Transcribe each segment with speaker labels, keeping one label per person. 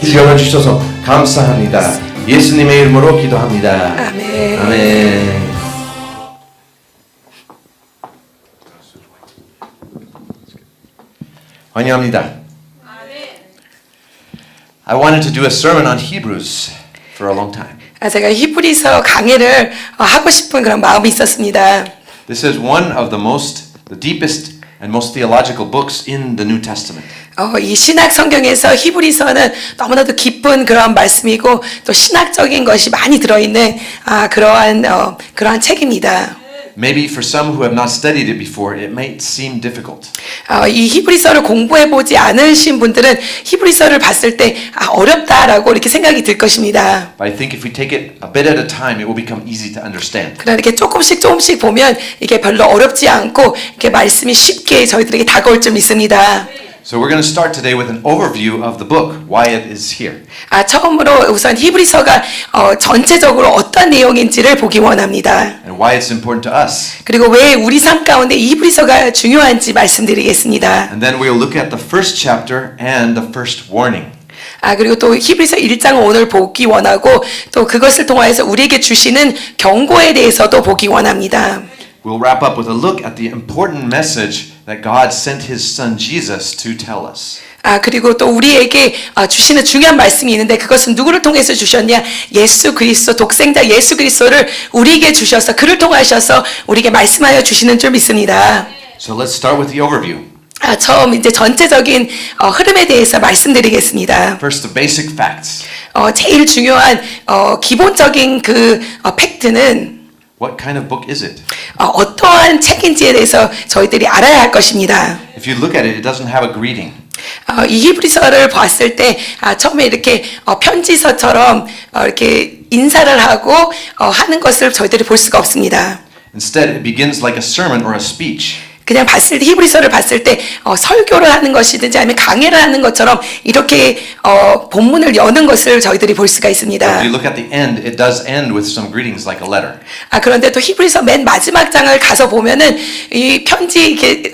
Speaker 1: 열어주셔서 감사합니다. 예수님의 이름으로 기도합니다.
Speaker 2: 아멘.
Speaker 1: 아멘. 환영합니다. I wanted to do a sermon on Hebrews for a long time.
Speaker 2: 제가 히브리서 강해를 하고 싶은 그런 마음이 있었습니다.
Speaker 1: This is one of the deepest and most theological books in the New Testament.
Speaker 2: 이 신학 성경에서 히브리서는 너무나도 깊은 그런 말씀이고 또 신학적인 것이 많이 들어있는 그러한 책입니다.
Speaker 1: Maybe for some who have not studied it before, it might seem difficult.
Speaker 2: 이 히브리서를 공부해 보지 않으신 분들은 히브리서를 봤을 때 어렵다라고 이렇게 생각이 들 것입니다.
Speaker 1: But I think if we take it a bit at a time, it will become easy to understand.
Speaker 2: 그러나 이렇게 조금씩 보면 이게 별로 어렵지 않고 이렇게 말씀이 쉽게 저희들에게 다가올 줄 믿습니다.
Speaker 1: So we're going to start today with an overview of the book, why it is here.
Speaker 2: 처음으로 우선 히브리서가 전체적으로 어떤 내용인지를 보기 원합니다.
Speaker 1: And why it's important to us.
Speaker 2: 그리고 왜 우리 삶 가운데 이 히브리서가 중요한지 말씀드리겠습니다.
Speaker 1: And then we'll look at the first chapter and the first warning.
Speaker 2: 그리고 또 히브리서 1장을 오늘 보기 원하고 또 그것을 통하여서 우리에게 주시는 경고에 대해서도 보기 원합니다.
Speaker 1: We'll wrap up with a look at the important message that God sent His Son Jesus to tell us.
Speaker 2: 그리고 또 우리에게 주시는 중요한 말씀이 있는데 그것은 누구를 통해서 주셨냐? 예수 그리스도 독생자 예수 그리스도를 우리에게 주셔서 그를 통하셔서 우리에게 말씀하여 주시는 줄 믿습니다.
Speaker 1: So let's start with the overview.
Speaker 2: 처음 이제 전체적인 흐름에 대해서 말씀드리겠습니다.
Speaker 1: First, the basic facts.
Speaker 2: 제일 중요한 기본적인 그 팩트는
Speaker 1: What kind of book is it?
Speaker 2: 어떠한 책인지에 대해서 저희들이 알아야 할 것입니다.
Speaker 1: If you look at it, it doesn't have a greeting.
Speaker 2: 이 히브리서를 봤을 때 처음에 이렇게 편지서처럼 이렇게 인사를 하고 하는 것을 저희들이 볼 수가 없습니다.
Speaker 1: Instead, it begins like a sermon or a speech.
Speaker 2: 그냥 봤을 때 히브리서를 봤을 때 설교를 하는 것이든지 아니면 강해를 하는 것처럼 이렇게 본문을 여는 것을 저희들이 볼 수가 있습니다.
Speaker 1: If you look at the end, it does end with some greetings like a letter.
Speaker 2: 그런데 또 히브리서 맨 마지막 장을 가서 보면은 이 편지 이렇게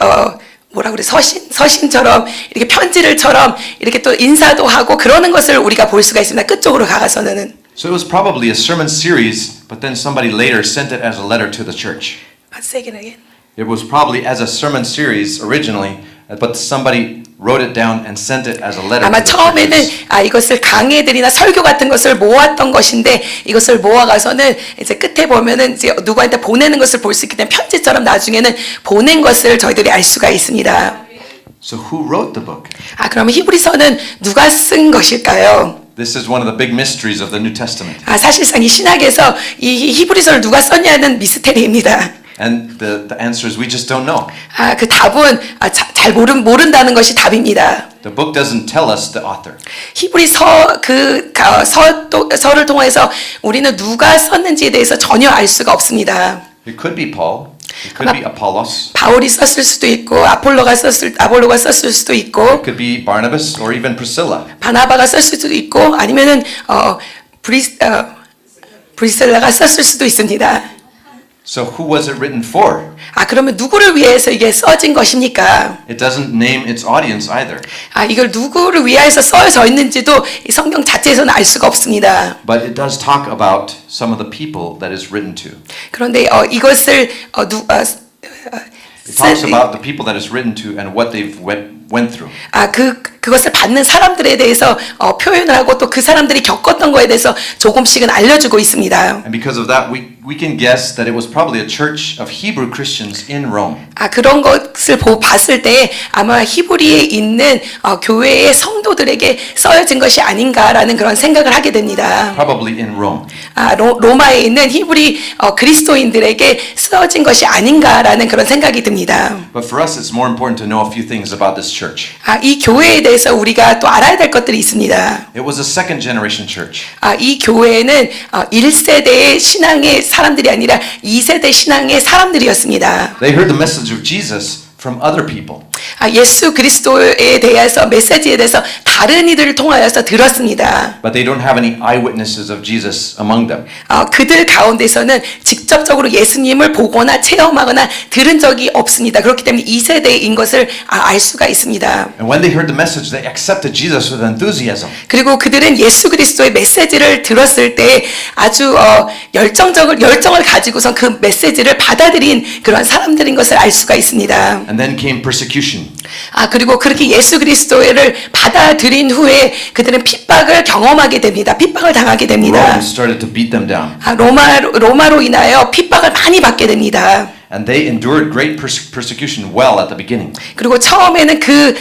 Speaker 2: 뭐라 그래 서신처럼 이렇게 편지를처럼 이렇게 또 인사도 하고 그러는 것을 우리가 볼 수가 있습니다. 끝쪽으로 가서는.
Speaker 1: So it was probably a sermon series, but then somebody later sent it as a letter to the church.
Speaker 2: Say it again.
Speaker 1: It was probably as a sermon series originally, but somebody wrote it down and sent it as a letter
Speaker 2: 아마
Speaker 1: to the
Speaker 2: 처음에는
Speaker 1: churches.
Speaker 2: 이것을 강해들이나 설교 같은 것을 모았던 것인데 이것을 모아가서는 이제 끝에 보면은 이제 누구한테 보내는 것을 볼 수 있기 때문에 편지처럼 나중에는 보낸 것을 저희들이 알 수가 있습니다.
Speaker 1: So who wrote the book?
Speaker 2: 그러면 히브리서는 누가 쓴 것일까요?
Speaker 1: This is one of the big mysteries of the New Testament.
Speaker 2: 사실상 이 신학에서 이 히브리서를 누가 썼냐는 미스테리입니다.
Speaker 1: And the answer is we just don't know.
Speaker 2: 그 답은 잘 모른다는 것이 답입니다.
Speaker 1: The book doesn't tell us the author.
Speaker 2: 히브리서 서를 통해서 우리는 누가 썼는지에 대해서 전혀 알 수가 없습니다.
Speaker 1: It could be Paul. It could be Apollos.
Speaker 2: 바울이 썼을 수도 있고 아볼로가 썼을 수도 있고
Speaker 1: It could be Barnabas or even Priscilla.
Speaker 2: 바나바가 썼을 수도 있고 아니면은 브리셀라가 썼을 수도 있습니다.
Speaker 1: So who was it written for?
Speaker 2: 그러면 누구를 위해서 이게 써진 것입니까?
Speaker 1: It doesn't name its audience either.
Speaker 2: 이걸 누구를 위해서 써져 있는지도 이 성경 자체에서는 알 수가 없습니다.
Speaker 1: But it does talk about some of the people that is written to.
Speaker 2: 그런데 이것을
Speaker 1: It talks about the people that is written to and what they've went through.
Speaker 2: 그것을 받는 사람들에 대해서 표현을 하고 또 그 사람들이 겪었던 거에 대해서 조금씩은 알려주고 있습니다.
Speaker 1: And because of that, we can guess that it was probably a church of Hebrew Christians in Rome.
Speaker 2: 그런 것을 봤을 때 아마 히브리에 있는 교회의 성도들에게 써여진 것이 아닌가라는 그런 생각을 하게 됩니다.
Speaker 1: Probably in Rome.
Speaker 2: 로마에 있는 히브리 그리스도인들에게 쓰여진 것이 아닌가라는 그런 생각이 듭니다.
Speaker 1: But for us, it's more important to know a few things about this church.
Speaker 2: 이 교회에 대해서 우리가 또 알아야 될 것들이 있습니다.
Speaker 1: It was a second generation church.
Speaker 2: 이 교회는 1세대의 신앙의 사람들이 아니라 2세대 신앙의 사람들이었습니다.
Speaker 1: They heard the message of Jesus from other people.
Speaker 2: 예수 그리스도에 대해서 메시지에 대해서 다른 이들을 통하여서 들었습니다.
Speaker 1: but they don't have any eyewitnesses of Jesus among them.
Speaker 2: 그들 가운데서는 직접적으로 예수님을 보거나 체험하거나 들은 적이 없습니다. 그렇기 때문에 2세대인 것을 알 수가 있습니다.
Speaker 1: And when they heard the message, they accepted Jesus with enthusiasm.
Speaker 2: 그리고 그들은 예수 그리스도의 메시지를 들었을 때 아주 열정을 가지고선 그 메시지를 받아들인 그런 사람들인 것을 알 수가 있습니다.
Speaker 1: And then came persecution.
Speaker 2: 그리고 그렇게 예수 그리스도를 받아들인 후에 그들은 핍박을 경험하게 됩니다. 핍박을 당하게 됩니다.
Speaker 1: Rome started to beat them down.
Speaker 2: 로마로 인하여 핍박을 많이 받게 됩니다.
Speaker 1: And they endured great persecution well at the beginning.
Speaker 2: 그리고 처음에는 그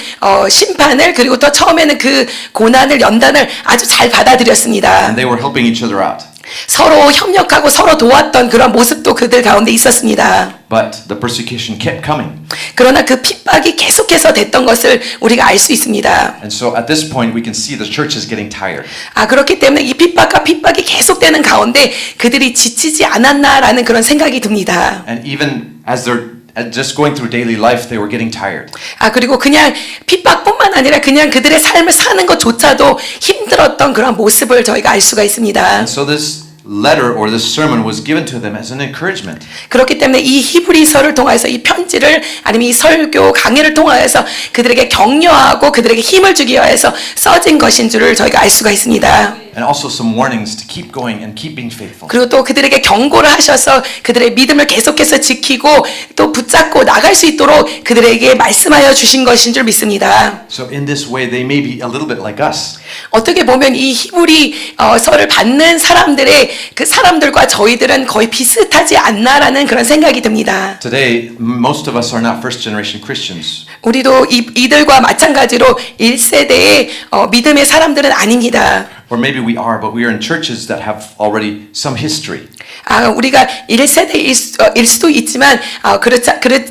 Speaker 2: 심판을 그리고 또 처음에는 그 고난을 연단을 아주 잘 받아들였습니다.
Speaker 1: And they were helping each other out.
Speaker 2: 서로 협력하고 서로 도왔던 그런 모습도 그들 가운데 있었습니다.
Speaker 1: But the persecution kept coming.
Speaker 2: 그러나 그 핍박이 계속해서 됐던 것을 우리가 알 수 있습니다.
Speaker 1: And so at this point we can see the church is getting tired.
Speaker 2: 그렇기 때문에 이 핍박이 계속되는 가운데 그들이 지치지 않았나라는 그런 생각이 듭니다.
Speaker 1: And even as they're just going through daily life, they were getting tired.
Speaker 2: 그리고 그냥 핍박뿐만 아니라 그냥 그들의 삶을 사는 것조차도 힘들었던 그런 모습을 저희가 알 수가 있습니다.
Speaker 1: And so this letter or this sermon was given to them as an encouragement.
Speaker 2: 그렇기 때문에 이 히브리서를 통해서 이 편지를 아니면 이 설교 강의를 통하여서 그들에게 격려하고 그들에게 힘을 주기 위해서 써진 것인 줄을 저희가 알 수가 있습니다.
Speaker 1: And also some warnings to keep going and keep being faithful.
Speaker 2: 그리고 또 그들에게 경고를 하셔서 그들의 믿음을 계속해서 지키고 또 붙잡고 나갈 수 있도록 그들에게 말씀하여 주신 것인 줄 믿습니다.
Speaker 1: So in this way they may be a little bit like us.
Speaker 2: 어떻게 보면 이 히브리서를 받는 사람들의 그 사람들과 저희들은 거의 비슷하지 않나라는 그런 생각이 듭니다.
Speaker 1: Today most of us are not first generation Christians.
Speaker 2: 우리도 이들과 마찬가지로 1세대의 믿음의 사람들은 아닙니다.
Speaker 1: Or maybe we are, but we are in churches that have already some history.
Speaker 2: 우리가 1세대일 수도 있지만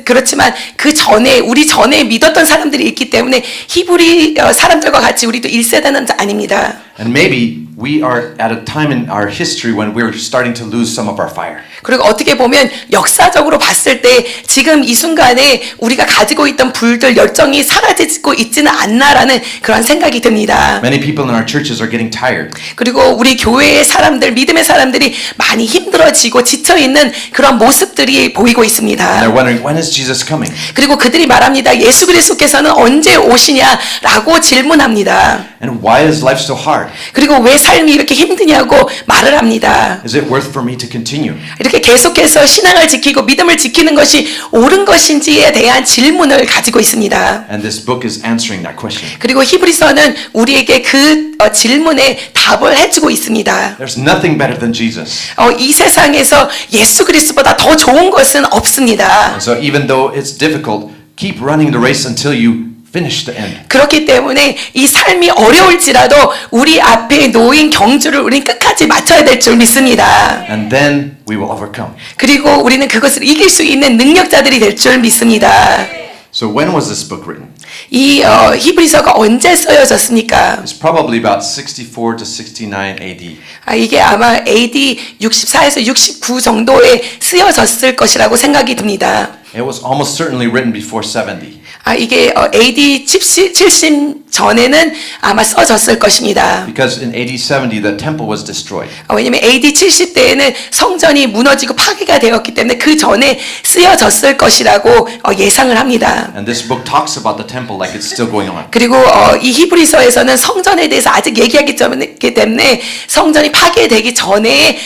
Speaker 2: 그렇지만 그 전에 우리 전에 믿었던 사람들이 있기 때문에 히브리 사람들과 같이 우리도 1세대는 아닙니다.
Speaker 1: And maybe we are at a time in our history when we're starting to lose some of our fire.
Speaker 2: 그리고 어떻게 보면 역사적으로 봤을 때 지금 이 순간에 우리가 가지고 있던 불들 열정이 사라지고 있지는 않나라는 그런 생각이 듭니다.
Speaker 1: Many people in our churches are getting tired.
Speaker 2: 그리고 우리 교회의 사람들, 믿음의 사람들이 많이 힘들어지고 지쳐있는 그런 모습들이 보이고 있습니다.
Speaker 1: They're wondering, when is Jesus coming?
Speaker 2: 그리고 그들이 말합니다. 예수 그리스도께서는 언제 오시냐라고 질문합니다.
Speaker 1: And why is life so hard?
Speaker 2: 그리고 왜 삶이 이렇게 힘드냐고 말을 합니다.
Speaker 1: Is it worth for me to continue?
Speaker 2: 이렇게 계속해서 신앙을 지키고 믿음을 지키는 것이 옳은 것인지에 대한 질문을 가지고 있습니다.
Speaker 1: And this book is answering that question.
Speaker 2: 그리고 히브리서는 우리에게 그 질문에 답을 해주고 있습니다.
Speaker 1: There's nothing better than Jesus.
Speaker 2: 이 세상에서 예수 그리스도보다 더 좋은 것은 없습니다.
Speaker 1: And so even though it's difficult, keep running the race until you finish the end.
Speaker 2: 그렇기 때문에 이 삶이 어려울지라도 우리 앞에 놓인 경주를 우리는 끝까지 마쳐야 될 줄 믿습니다.
Speaker 1: And then we will overcome.
Speaker 2: 그리고 우리는 그것을 이길 수 있는 능력자들이 될 줄 믿습니다.
Speaker 1: So when was this book written?
Speaker 2: 이 히브리서가 언제 쓰여졌습니까?
Speaker 1: It's probably about 64 to 69 AD.
Speaker 2: 이게 아마 AD 64에서 69 정도에 쓰여졌을 것이라고 생각이 듭니다.
Speaker 1: It was almost certainly written before 70.
Speaker 2: 이게 AD 70 전에는 아마 써졌을 것입니다.
Speaker 1: Because in AD 70 the temple was destroyed.
Speaker 2: 왜냐면 AD 70대에는 성전이 무너지고 파괴가 되었기 때문에 그 전에 쓰여졌을 것이라고 예상을 합니다.
Speaker 1: And this book talks about the temple like it's still going on.
Speaker 2: 그리고 이 히브리서에서는 성전에 대해서 아직 얘기하기 때문에 성전이 파괴되기 전에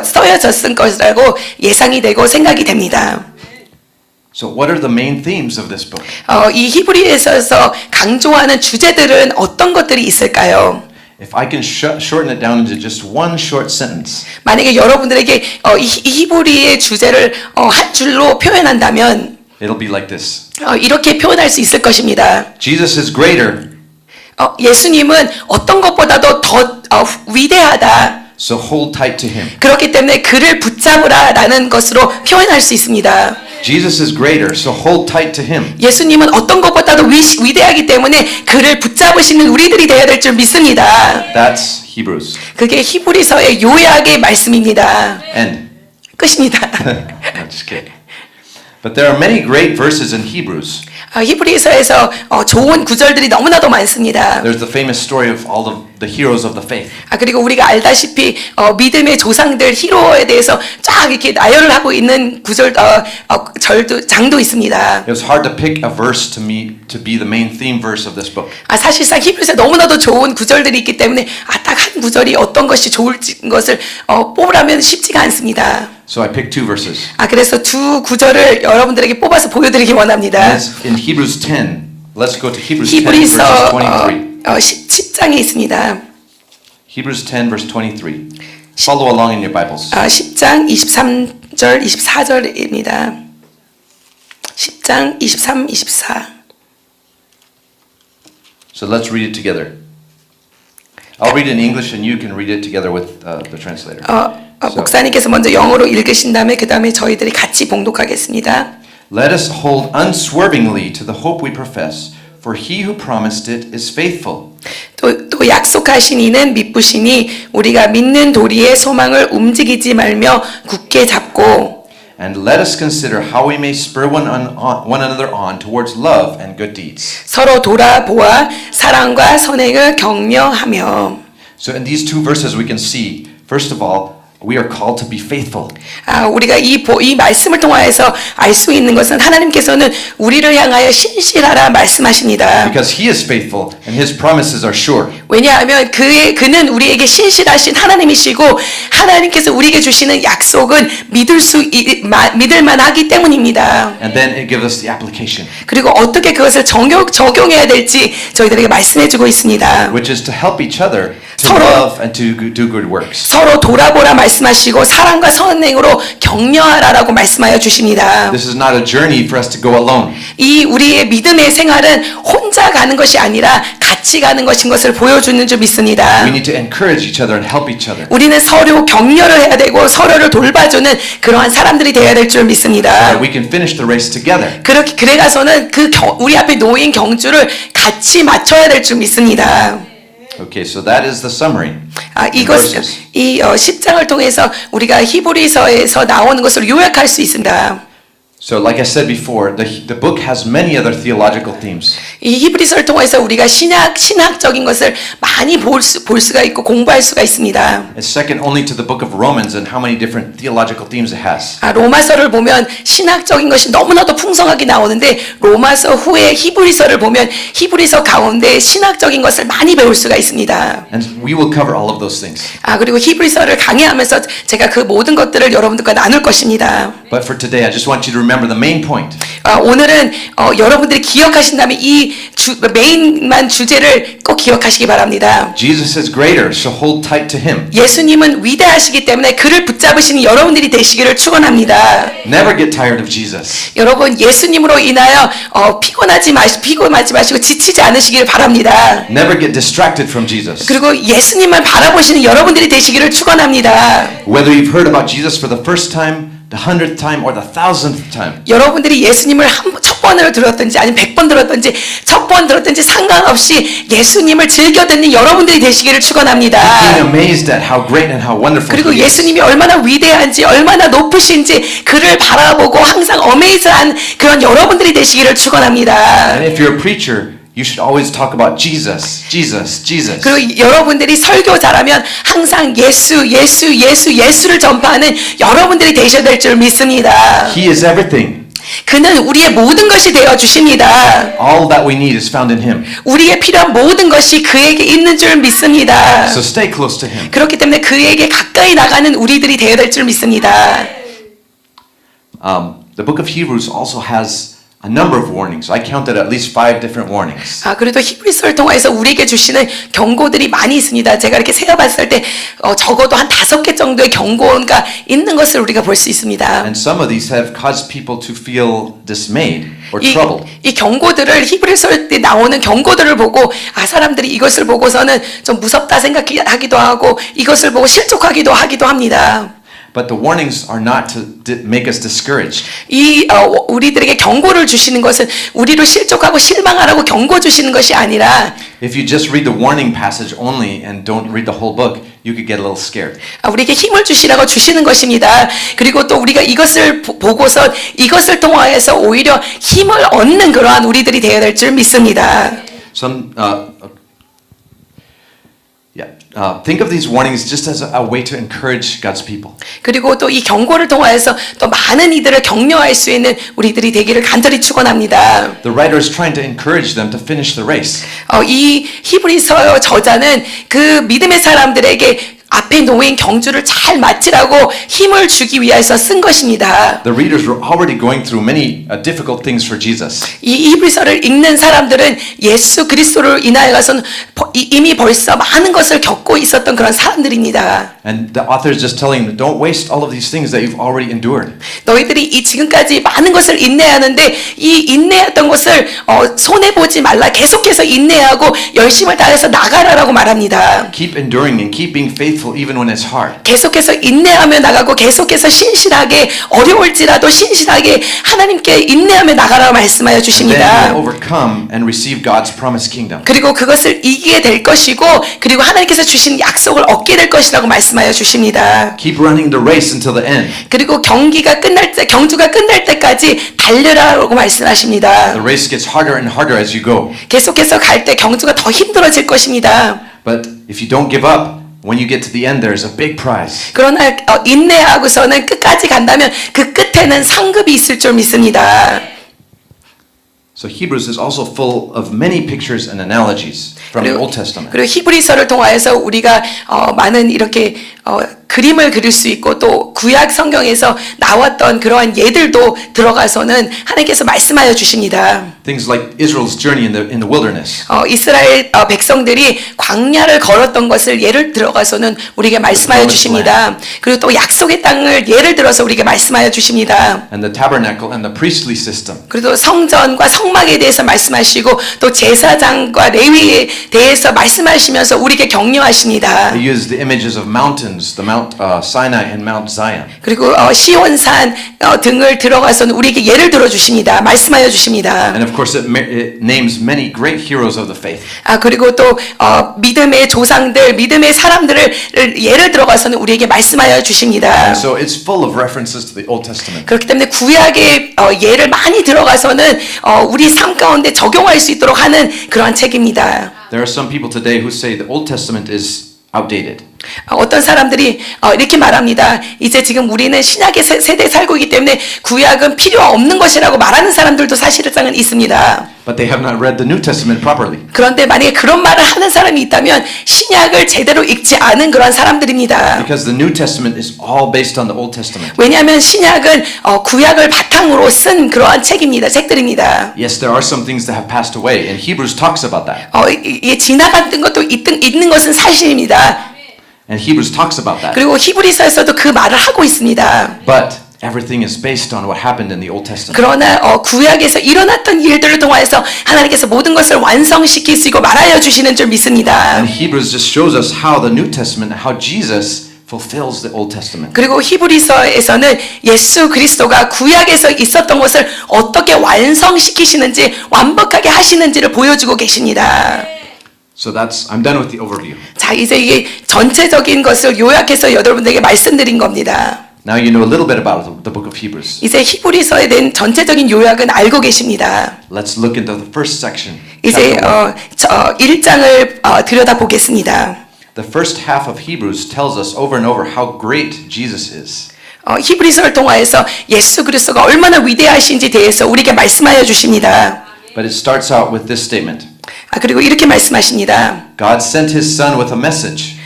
Speaker 2: 써여졌을 것이라고 예상이 되고 생각이 됩니다.
Speaker 1: So what are the main themes of this book?
Speaker 2: 이 히브리서에서 강조하는 주제들은 어떤 것들이 있을까요?
Speaker 1: If I can shorten it down into just one short sentence,
Speaker 2: 만약에 여러분들에게 이 히브리의 주제를 한 줄로 표현한다면
Speaker 1: it'll be like this.
Speaker 2: 이렇게 표현할 수 있을 것입니다.
Speaker 1: Jesus is greater,
Speaker 2: 예수님은 어떤 것보다도 더 위대하다.
Speaker 1: so hold tight to him.
Speaker 2: 그렇기 때문에 그를 붙잡으라라는 것으로 표현할 수 있습니다.
Speaker 1: Jesus is greater, so hold tight to him.
Speaker 2: 예수님은 어떤 것보다도 위대하기 때문에 그를 붙잡으시는 우리들이 되어야 될 줄 믿습니다.
Speaker 1: That's Hebrews.
Speaker 2: 그게 히브리서의 요약의 말씀입니다.
Speaker 1: End.
Speaker 2: 끝입니다.
Speaker 1: No, just kidding. But there are many great verses in Hebrews.
Speaker 2: 히브리서에서 좋은 구절들이 너무나도 많습니다.
Speaker 1: There's the famous story of all of the heroes of the faith.
Speaker 2: 그리고 우리가 알다시피 믿음의 조상들 히로에 대해서 쫙 이렇게 나열을 하고 있는 구절 장도 있습니다.
Speaker 1: It was hard to pick a verse to be the main theme verse of this book.
Speaker 2: 사실상 히브리서에 너무나도 좋은 구절들이 있기 때문에 딱 한 구절이 어떤 것이 좋을지 것을 뽑으라면 쉽지가 않습니다.
Speaker 1: So I picked two verses.
Speaker 2: 그래서 두 구절을 여러분들에게 뽑아서 보여드리기 원합니다.
Speaker 1: And it's in Hebrews 10. Let's go to Hebrews 10
Speaker 2: 히브리서
Speaker 1: verses 23.
Speaker 2: 10장에 있습니다.
Speaker 1: Hebrews 10 verse 23. Follow along in your Bibles.
Speaker 2: 10장 23절 24절입니다. 10장 23, 24.
Speaker 1: So let's read it together. I'll read it in English and you can read it together with the translator.
Speaker 2: 목사님께서 먼저 영어로 읽으신 다음에 그 다음에 저희들이 같이 봉독하겠습니다.
Speaker 1: Let us hold unswervingly to the hope we profess, for he who promised it is faithful.
Speaker 2: 또 약속하신 이는 미쁘시니 우리가 믿는 도리의 소망을 움직이지 말며 굳게 잡고
Speaker 1: And let us consider how we may spur one another on towards love and good deeds.
Speaker 2: 서로 돌아보아 사랑과 선행을 격려하며.
Speaker 1: So in these two verses we can see, first of all, we are called to be faithful.
Speaker 2: 우리가 이 말씀을 통하여서 알 수 있는 것은 하나님께서는 우리를 향하여 신실하라 말씀하십니다.
Speaker 1: Because he is faithful and his promises are sure.
Speaker 2: 왜냐하면 그는 우리에게 신실하신 하나님이시고 하나님께서 우리에게 주시는 약속은 믿을 만하기 때문입니다.
Speaker 1: And then it gives us the application.
Speaker 2: 그리고 어떻게 그것을 적용해야 될지 저희들에게 말씀해주고 있습니다.
Speaker 1: Which is to help each other to
Speaker 2: 서로-
Speaker 1: love and to do good works.
Speaker 2: 서로 돌아보라 말씀하시고 사랑과 선행으로 격려하라라고 말씀하여 주십니다.
Speaker 1: This is not a journey for us to go alone.
Speaker 2: 이 우리의 믿음의 생활은 혼자 가는 것이 아니라 같이 가는 것인 것을 보여주는 줄 믿습니다.
Speaker 1: We need to encourage each other and help each other.
Speaker 2: 우리는 서로 격려를 해야 되고 서로를 돌봐주는 그러한 사람들이 되어야 될 줄 믿습니다.
Speaker 1: That we can finish the race together.
Speaker 2: 그래 가서는 우리 앞에 놓인 경주를 같이 맞춰야 될 줄 믿습니다.
Speaker 1: Okay, so that is the summary.
Speaker 2: 이것 이 10장을 통해서 우리가 히브리서에서 나오는 것을 요약할 수 있습니다.
Speaker 1: So like I said before, the book has many other theological themes.
Speaker 2: 이 히브리서를 통해서 우리가 신학적인 것을 많이 볼 수가 있고 공부할 수가 있습니다.
Speaker 1: It's second only to the book of Romans and how many different theological themes it has.
Speaker 2: 로마서를 보면 신학적인 것이 너무나도 풍성하게 나오는데 로마서 후에 히브리서를 보면 히브리서 가운데 신학적인 것을 많이 배울 수가 있습니다.
Speaker 1: And we will cover all of those things.
Speaker 2: 그리고 히브리서를 강의하면서 제가 그 모든 것들을 여러분들과 나눌 것입니다.
Speaker 1: But for today, I just want you to remember the main point.
Speaker 2: 오늘은 여러분들이 기억하신다면 이 메인만 주제를 꼭 기억하시기 바랍니다.
Speaker 1: Jesus is greater, so hold tight to him.
Speaker 2: 예수님은 위대하시기 때문에 그를 붙잡으시는 여러분들이 되시기를 축원합니다.
Speaker 1: Never get tired of Jesus.
Speaker 2: 여러분 예수님으로 인하여 피곤하지 마시고 지치지 않으시기를 바랍니다.
Speaker 1: Never get distracted from Jesus.
Speaker 2: 그리고 예수님만 바라보시는 여러분들이 되시기를 축원합니다.
Speaker 1: Whether you've heard about Jesus for the first time, the 100th time, or the 1000th time.
Speaker 2: 여러분들이 예수님을 첫 번으로 들었든지 아니면 100번 들었든지 첫 번 들었든지 상관없이 예수님을 즐겨 듣는 여러분들이 되시기를 축원합니다.
Speaker 1: Being amazed at how great and how wonderful
Speaker 2: 그리고
Speaker 1: he is.
Speaker 2: 예수님이 얼마나 위대한지 얼마나 높으신지 그를 바라보고 항상 어메이즈한 그런 여러분들이 되시기를 축원합니다.
Speaker 1: And if you're a preacher, you should always talk about Jesus, Jesus, Jesus.
Speaker 2: 그리고 여러분들이 설교자라면 항상 예수를 전파하는 여러분들이 되셔야 될 줄 믿습니다.
Speaker 1: He is everything.
Speaker 2: 그는 우리의 모든 것이 되어 주십니다.
Speaker 1: All that we need is found in him.
Speaker 2: 우리의 필요한 모든 것이 그에게 있는 줄 믿습니다.
Speaker 1: So stay close to him.
Speaker 2: 그렇기 때문에 그에게 가까이 나가는 우리들이 되어야 될 줄 믿습니다.
Speaker 1: The book of Hebrews also has a number of warnings. I counted at least 5 different warnings.
Speaker 2: 그래도 히브리서를 통해서 우리에게 주시는 경고들이 많이 있습니다. 제가 이렇게 세어봤을 때 적어도 한 5개 정도의 경고가 있는 것을 우리가 볼 수 있습니다.
Speaker 1: And some of these have caused people to feel dismayed or troubled.
Speaker 2: 이 경고들을 히브리서 때 나오는 경고들을 보고 사람들이 이것을 보고서는 좀 무섭다 생각하기도 하고 이것을 보고 실족하기도 합니다.
Speaker 1: But the warnings are not to make us discouraged.
Speaker 2: 우리들에게 경고를 주시는 것은 우리로 실족하고 실망하라고 경고 주시는 것이 아니라
Speaker 1: If you just read the warning passage only and don't read the whole book, you could get a little scared.
Speaker 2: 우리에게 힘을 주시라고 주시는 것입니다. 그리고 또 우리가 이것을 보고서 이것을 통하여서 오히려 힘을 얻는 그러한 우리들이 되어야 될 줄 믿습니다.
Speaker 1: Think of these warnings just as a way to encourage God's people.
Speaker 2: 그리고 또 이 경고를 통하여서 또 많은 이들을 격려할 수 있는 우리들이 되기를 간절히 축원합니다.
Speaker 1: The writer is trying to encourage them to finish the race.
Speaker 2: 이 히브리서 저자는 그 믿음의 사람들에게 앞에 놓인 경주를 잘 마치라고 힘을 주기 위해서 쓴 것입니다.
Speaker 1: The readers were already going through many difficult things for Jesus.
Speaker 2: 이 히브리서를 읽는 사람들은 예수 그리스도를 인하여서는 이미 벌써 많은 것을 겪고 있었던 그런 사람들입니다.
Speaker 1: And the author is just telling them, don't waste all of these things that you've already endured.
Speaker 2: 너희들이 이 지금까지 많은 것을 인내하는데 이 인내했던 것을 손해 보지 말라. 계속해서 인내하고 열심을 다해서 나가라라고 말합니다.
Speaker 1: Keep enduring and keep being faithful even when it's hard.
Speaker 2: 계속해서 인내하며 나가고 계속해서 신실하게 어려울지라도 신실하게 하나님께 인내하며 나가라고 말씀하여
Speaker 1: And then
Speaker 2: 주십니다.
Speaker 1: you'll overcome and receive God's promised kingdom.
Speaker 2: 그리고 그것을 이기게 될 것이고 그리고 하나님께서 주신 약속을 얻게 될 것이라고 말씀하여 주십니다.
Speaker 1: Keep running the race until the end.
Speaker 2: 그리고 경주가 끝날 때까지 달려라라고 말씀하십니다.
Speaker 1: The race gets harder and harder as you go.
Speaker 2: 계속해서 갈 때 경주가 더 힘들어질 것입니다.
Speaker 1: But if you don't give up, when you get to the end, there's a big prize.
Speaker 2: 그러나 인내하고서는 끝까지 간다면 그 끝에는 상급이 있을 줄 믿습니다.
Speaker 1: So Hebrews is also full of many pictures and analogies from the Old Testament.
Speaker 2: 그리고 히브리서를 통하여서 우리가 많은 이렇게 그림을 그릴 수 있고 또 구약 성경에서 나왔던 그러한 예들도 들어가서는 하나님께서 말씀하여 주십니다.
Speaker 1: Things like Israel's journey in the wilderness.
Speaker 2: 이스라엘 백성들이 광야를 걸었던 것을 예를 들어가서는 우리에게 말씀하여 주십니다. 그리고 또 약속의 땅을 예를 들어서 우리에게 말씀하여 주십니다.
Speaker 1: And the tabernacle and the priestly system.
Speaker 2: 그리고 성전과 성막에 대해서 말씀하시고 또 제사장과 레위에 대해서 말씀하시면서 우리에게 격려하십니다.
Speaker 1: They use the images of mountains, the Mount Sinai and Mount Zion.
Speaker 2: 그리고 시온산 등을 들어가서는 우리에게 예를 들어 주십니다. 말씀하여 주십니다.
Speaker 1: And of course, it names many great heroes of the faith.
Speaker 2: 그리고 또 믿음의 조상들, 믿음의 사람들을 예를 들어가서는 우리에게 말씀하여 주십니다.
Speaker 1: And so it's full of references to the Old Testament.
Speaker 2: 그렇기 때문에 구약의 예를 많이 들어가서는 우리 삶 가운데 적용할 수 있도록 하는 그러한 책입니다.
Speaker 1: There are some people today who say the Old Testament is outdated.
Speaker 2: 어떤 사람들이 이렇게 말합니다. 이제 지금 우리는 신약의 세대에 살고 있기 때문에 구약은 필요 없는 것이라고 말하는 사람들도 사실상은 있습니다.
Speaker 1: But they have not read the New Testament properly.
Speaker 2: 그런데 만약에 그런 말을 하는 사람이 있다면 신약을 제대로 읽지 않은 그런 사람들입니다.
Speaker 1: Because the New Testament is all based on the Old Testament.
Speaker 2: 왜냐하면 신약은 구약을 바탕으로 쓴 그러한 책들입니다.
Speaker 1: Yes, there are some things that have passed away, and Hebrews talks about that.
Speaker 2: 이게 지나간 것도 있는 것은 사실입니다.
Speaker 1: And Hebrews talks about that.
Speaker 2: 그리고 히브리서에서도 그 말을 하고 있습니다.
Speaker 1: But everything is based on what happened in the Old Testament.
Speaker 2: 그러나 구약에서 일어났던 일들을 통하여서 하나님께서 모든 것을 완성시키시고 말하여 주시는 줄 믿습니다.
Speaker 1: And Hebrews just shows us how the New Testament, how Jesus fulfills the Old Testament.
Speaker 2: 그리고 히브리서에서는 예수 그리스도가 구약에서 있었던 것을 어떻게 완성시키시는지 완벽하게 하시는지를 보여주고 계십니다.
Speaker 1: So I'm done with the overview.
Speaker 2: 자, 이제 이게 전체적인 것을 요약해서 여러분들에게 말씀드린 겁니다.
Speaker 1: Now you know a little bit about the book of Hebrews.
Speaker 2: 이제 히브리서에 대한 전체적인 요약은 알고 계십니다.
Speaker 1: Let's look into the first section.
Speaker 2: 이제
Speaker 1: chapter 1.
Speaker 2: 1장을 들여다보겠습니다.
Speaker 1: The first half of Hebrews tells us over and over how great Jesus is.
Speaker 2: 히브리서를 통하여서 예수 그리스도가 얼마나 위대하신지 대해서 우리에게 말씀하여 주십니다.
Speaker 1: But it starts out with this statement.
Speaker 2: 그리고 이렇게 말씀하십니다.
Speaker 1: God sent his son with a message.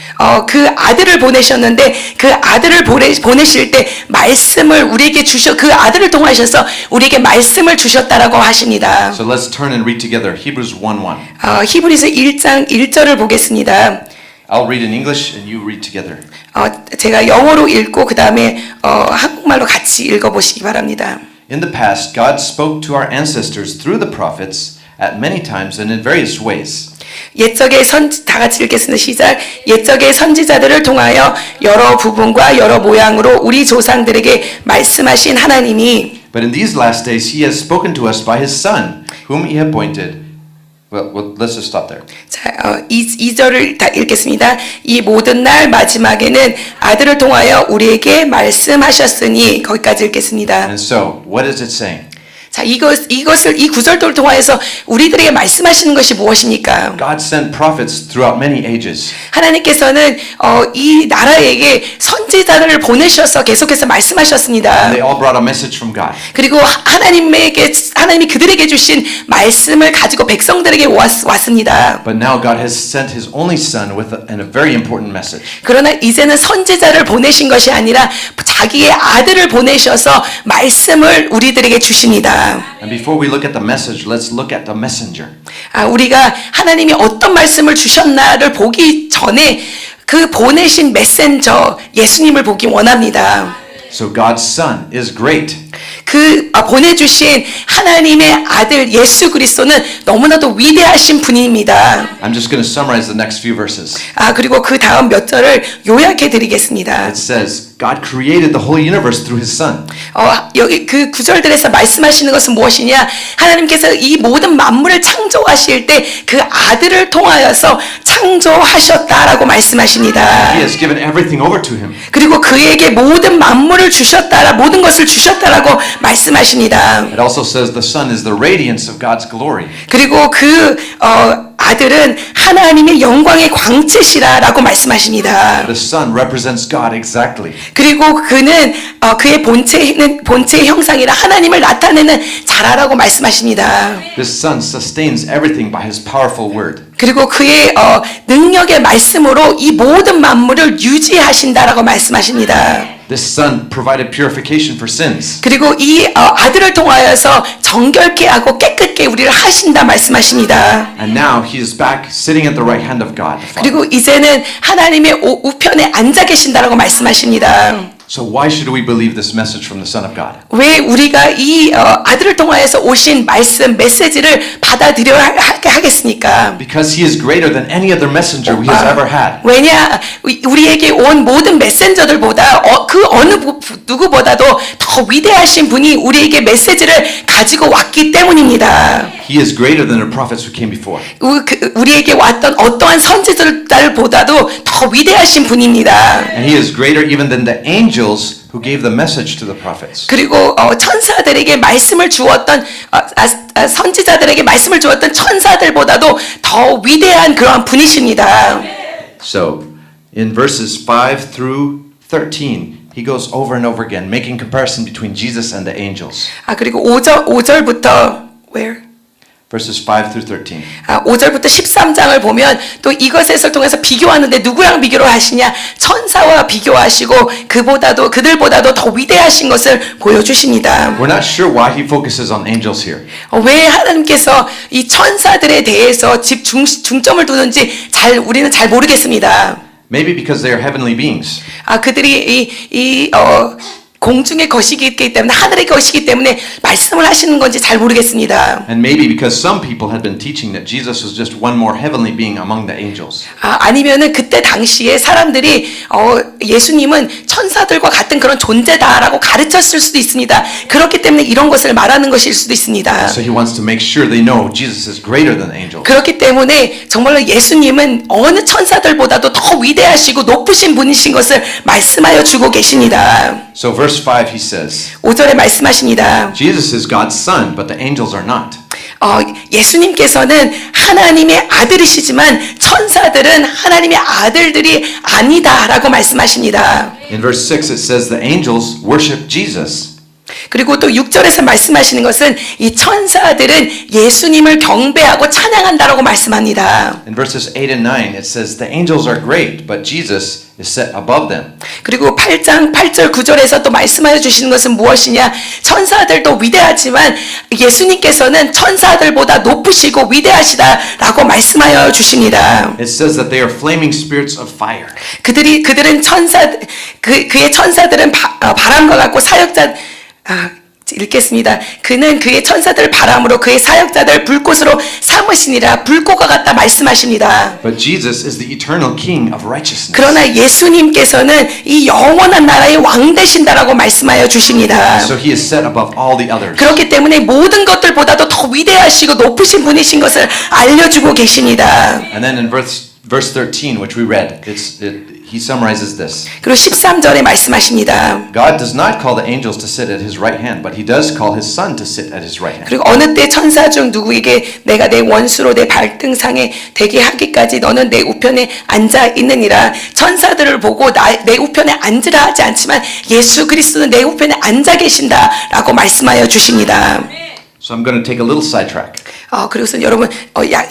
Speaker 2: 그 아들을 보내셨는데 그 아들을 보내실 때 말씀을 우리에게 그 아들을 통하셔서 우리에게 말씀을 주셨다라고 하십니다.
Speaker 1: So let's turn and read together. Hebrews 1:1.
Speaker 2: 히브리서 1장 1절을 보겠습니다.
Speaker 1: I'll read in English and you read together.
Speaker 2: 제가 영어로 읽고 그 다음에 한국말로 같이 읽어보시기 바랍니다.
Speaker 1: In the past, God spoke to our ancestors through the prophets at many times and in various ways.
Speaker 2: 다 같이 읽겠습니다. 시작. 옛적의 선지자들을 통하여 여러 부분과 여러 모양으로 우리 조상들에게 말씀하신 하나님이
Speaker 1: But in these last days, he has spoken to us by his Son, whom he appointed. Well, let's just stop there.
Speaker 2: 자, 2절을 다 읽겠습니다. 이 모든 날 마지막에는 아들을 통하여 우리에게 말씀하셨으니 거기까지 읽겠습니다.
Speaker 1: And so, what is it saying?
Speaker 2: 자, 이 구절도를 통하여서 우리들에게 말씀하시는 것이 무엇입니까?
Speaker 1: God sent prophets throughout many ages.
Speaker 2: 하나님께서는 이 나라에게 선지자들을 보내셔서 계속해서 말씀하셨습니다.
Speaker 1: They all brought a message from God.
Speaker 2: 그리고 하나님이 그들에게 주신 말씀을 가지고 백성들에게 왔습니다.
Speaker 1: But now God has sent his only Son with a very important message.
Speaker 2: 그러나 이제는 선지자를 보내신 것이 아니라 자기의 아들을 보내셔서 말씀을 우리들에게 주십니다.
Speaker 1: And before we look at the message, let's look at the messenger.
Speaker 2: 우리가 하나님이 어떤 말씀을 주셨나를 보기 전에 그 보내신 메신저 예수님을 보기 원합니다.
Speaker 1: So God's Son is great.
Speaker 2: 보내주신 하나님의 아들 예수 그리스도는 너무나도 위대하신 분입니다.
Speaker 1: I'm just going to summarize the next few verses.
Speaker 2: 그리고 그 다음 몇 절을 요약해 드리겠습니다.
Speaker 1: It says, God created the whole universe through his Son.
Speaker 2: 여기 그 구절들에서 말씀하시는 것은 무엇이냐? 하나님께서 이 모든 만물을 창조하실 때 그 아들을 통하여서 창조하셨다라고 말씀하십니다.
Speaker 1: He has given everything over to him.
Speaker 2: 그리고 그에게 모든 만물을 모든 것을 주셨다라고 말씀하십니다.
Speaker 1: It also says the Son is the radiance of God's glory.
Speaker 2: 그리고 아들은 하나님의 영광의 광채시라라고 말씀하십니다.
Speaker 1: The Son represents God exactly.
Speaker 2: 그리고 그는 그의 본체의 형상이라 하나님을 나타내는 자라라고 말씀하십니다.
Speaker 1: This Son sustains everything by his powerful word.
Speaker 2: 그리고 그의 능력의 말씀으로 이 모든 만물을 유지하신다라고 말씀하십니다.
Speaker 1: This Son provided purification for sins.
Speaker 2: 그리고 이 아들을 통하여서 정결케 하고 깨끗게 우리를 하신다 말씀하십니다.
Speaker 1: And now he is back sitting at the right hand of God. The Father.
Speaker 2: 그리고 이제는 하나님의 우편에 앉아 계신다라고 말씀하십니다.
Speaker 1: So why should we believe this message from the Son of God?
Speaker 2: 왜 우리가 이 아들을 통하여서 오신 메시지를 받아들여야 하겠습니까?
Speaker 1: Because he is greater than any other messenger we have ever had.
Speaker 2: 왜냐 우리에게 온 모든 메신저들보다 그 어느 누구보다도 더 위대하신 분이 우리에게 메시지를 가지고 왔기 때문입니다.
Speaker 1: He is greater than the prophets who came before.
Speaker 2: 우리에게 왔던 어떠한 선지자들보다도 더 위대하신 분입니다.
Speaker 1: And he is greater even than the angels who gave the message to the prophets.
Speaker 2: 그리고 천사들에게 말씀을 주었던 선지자들에게 말씀을 주었던 천사들보다도 더 위대한 그러한 분이십니다.
Speaker 1: So, in verses 5 through 13, he goes over and over again, making comparison between Jesus and the angels.
Speaker 2: 그리고 5절부터 where?
Speaker 1: Verses 5 through 13.
Speaker 2: 5절부터 13장을 보면 또 이것을 통해서 비교하는데 누구랑 비교를 하시냐? 천사와 비교하시고 그들보다도 더 위대하신 것을 보여주십니다.
Speaker 1: We're not sure why he focuses on angels here.
Speaker 2: 왜 하나님께서 이 천사들에 대해서 중점을 두는지 우리는 잘 모르겠습니다.
Speaker 1: Maybe because they are heavenly beings.
Speaker 2: 그들이 공중의 것이기 때문에 하늘의 것이기 때문에 말씀을 하시는 건지 잘 모르겠습니다.
Speaker 1: And maybe because some people had been teaching that Jesus was just one more heavenly being among the angels.
Speaker 2: 아니면은 그때 당시에 사람들이 예수님은 천사들과 같은 그런 존재다라고 가르쳤을 수도 있습니다. 그렇기 때문에 이런 것을 말하는 것일 수도 있습니다.
Speaker 1: So he wants to make sure they know Jesus is greater than angels.
Speaker 2: 그렇기 때문에 정말로 예수님은 어느 천사들보다도 더 위대하시고 높으신 분이신 것을 말씀하여 주고 계십니다.
Speaker 1: So verse 5 he says,
Speaker 2: 5절에 말씀하십니다.
Speaker 1: Jesus is God's son, but the angels are not.
Speaker 2: 예수님께서는 하나님의 아들이시지만 천사들은 하나님의 아들들이 아니다라고 말씀하십니다.
Speaker 1: In verse 6 it says the angels worship Jesus.
Speaker 2: 그리고 또 6절에서 말씀하시는 것은 이 천사들은 예수님을 경배하고 찬양한다라고 말씀합니다.
Speaker 1: In verses 8 and 9 it says the angels are great, but Jesus is set above them.
Speaker 2: 그리고 8장 8절 9절에서 또 말씀하여 주시는 것은 무엇이냐? 천사들도 위대하지만 예수님께서는 천사들보다 높으시고 위대하시다라고 말씀하여 주십니다.
Speaker 1: It says that they are flaming spirits of fire.
Speaker 2: 그의 천사들은 바람과 같고 읽겠습니다. 그는 그의 천사들을 바람으로 그의 사역자들 불꽃으로 삼으시니라. 불꽃과 같다 말씀하십니다.
Speaker 1: But Jesus is the eternal King of righteousness.
Speaker 2: 그러나 예수님께서는 이 영원한 나라의 왕 되신다라고 말씀하여 주십니다.
Speaker 1: So he is set above all the others.
Speaker 2: 그렇기 때문에 모든 것들보다도 더 위대하시고 높으신 분이신 것을 알려주고 계십니다.
Speaker 1: And then in verse 13, which we read, he summarizes this.
Speaker 2: 그리고 13절에 말씀하십니다.
Speaker 1: God does not call the angels to sit at his right hand, but he does call his son to sit at his right hand.
Speaker 2: 그리고 어느 때 천사 중 누구에게 내가 내 원수로 내 발등상에 되게 하기까지 너는 내 우편에 앉아 있느니라. 천사들을 보고 내 우편에 앉으라 하지 않지만 예수 그리스도는 내 우편에 앉아 계신다라고 말씀하여 주십니다.
Speaker 1: So I'm going to take a little sidetrack.
Speaker 2: 그리고서 여러분